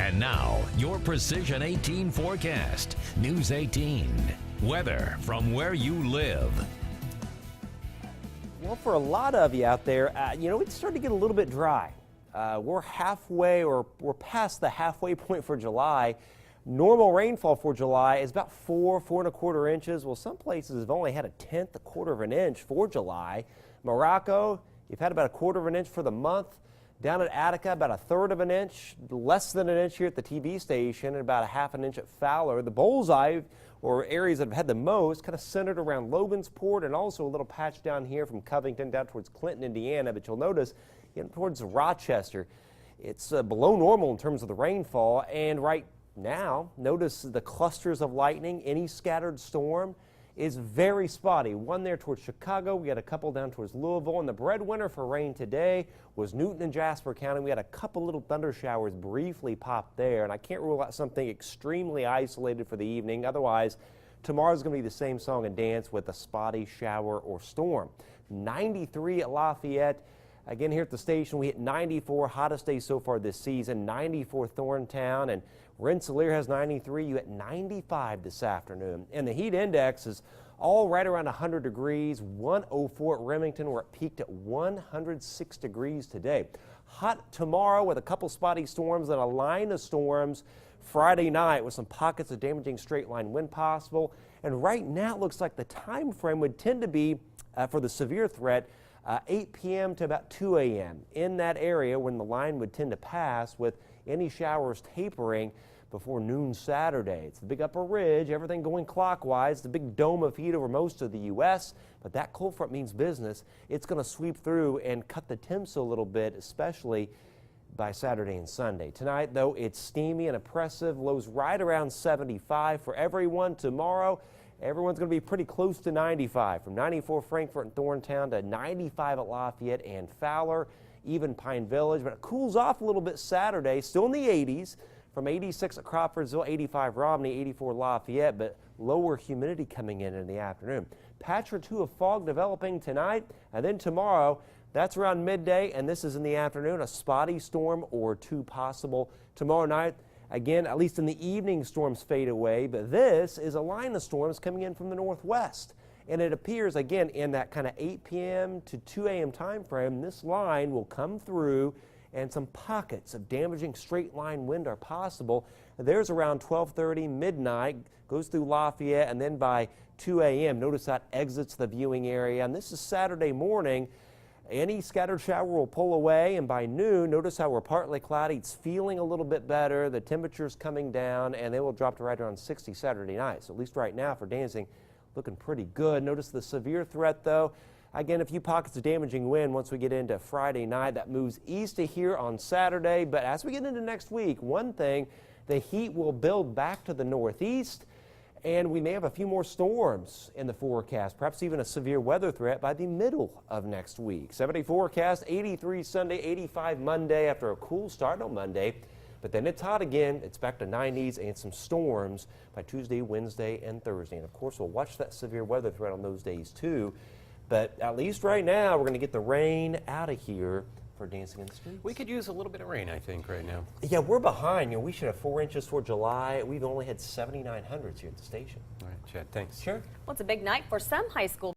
And now, your Precision 18 forecast. News 18. Weather from where you live. Well, for a lot of you out there, it's starting to get a little bit dry. We're halfway, or we're past the halfway point for July. Normal rainfall for July is about 4.25 inches. Well, some places have only had a tenth, a quarter of an inch for July. Morocco, you've had about a quarter of an inch for the month. Down at Attica, about a third of an inch, less than an inch here at the TV station, and about a half an inch at Fowler. The bullseye, or areas that have had the most, kind of centered around Logansport, and also a little patch down here from Covington down towards Clinton, Indiana. But you'll notice towards Rochester, it's below normal in terms of the rainfall. And right now, notice the clusters of lightning. Any scattered storm is very spotty. One there towards Chicago. We had a couple down towards Louisville. And the breadwinner for rain today was Newton and Jasper County. We had a couple little thunder showers briefly pop there. And I can't rule out something extremely isolated for the evening. Otherwise, tomorrow's going to be the same song and dance with a spotty shower or storm. 93 at Lafayette. Again, here at the station, we hit 94, hottest day so far this season. 94 Thorntown, and Rensselaer has 93. You at 95 this afternoon. And the heat index is all right around 100 degrees. 104 at Remington. We're peaked at 106 degrees today. Hot tomorrow with a couple spotty storms and a line of storms Friday night with some pockets of damaging straight line wind possible. And right now it looks like the time frame would tend to be for the severe threat 8 p.m. to about 2 a.m. in that area when the line would tend to pass, with any showers tapering before noon Saturday. It's the big upper ridge, everything going clockwise, the big dome of heat over most of the U.S., but that cold front means business. It's going to sweep through and cut the temps a little bit, especially by Saturday and Sunday. Tonight, though, it's steamy and oppressive. Lows right around 75 for everyone. Tomorrow, everyone's going to be pretty close to 95, from 94 Frankfort and Thorntown to 95 at Lafayette and Fowler, even Pine Village. But it cools off a little bit Saturday, still in the 80s, from 86 at Crawfordsville, 85 Romney, 84 Lafayette, but lower humidity coming in the afternoon. Patch or two of fog developing tonight, and then tomorrow, that's around midday, and this is in the afternoon, a spotty storm or two possible. Tomorrow night, again, at least in the evening, storms fade away, but this is a line of storms coming in from the northwest. And it appears, again, in that kind of 8 p.m. to 2 a.m. time frame, this line will come through and some pockets of damaging straight line wind are possible. There's around 12:30, midnight, goes through Lafayette, and then by 2 a.m., notice that exits the viewing area. And this is Saturday morning. Any scattered shower will pull away, and by noon, notice how we're partly cloudy. It's feeling a little bit better. The temperature's coming down, and they will drop to right around 60 Saturday night. So at least right now for dancing, looking pretty good. Notice the severe threat, though. Again, a few pockets of damaging wind once we get into Friday night. That moves east to here on Saturday. But as we get into next week, one thing, the heat will build back to the northeast, and we may have a few more storms in the forecast, perhaps even a severe weather threat by the middle of next week. 70 forecast, 83 Sunday, 85 Monday after a cool start on Monday. But then it's hot again. It's back to 90s and some storms by Tuesday, Wednesday, and Thursday. And of course, we'll watch that severe weather threat on those days too. But at least right now, we're going to get the rain out of here for dancing in the streets. We could use a little bit of rain, I think, right now. Yeah, we're behind. We should have 4 inches for July. We've only had 7,900s here at the station. All right, Chad, thanks. Sure. Well, it's a big night for some high school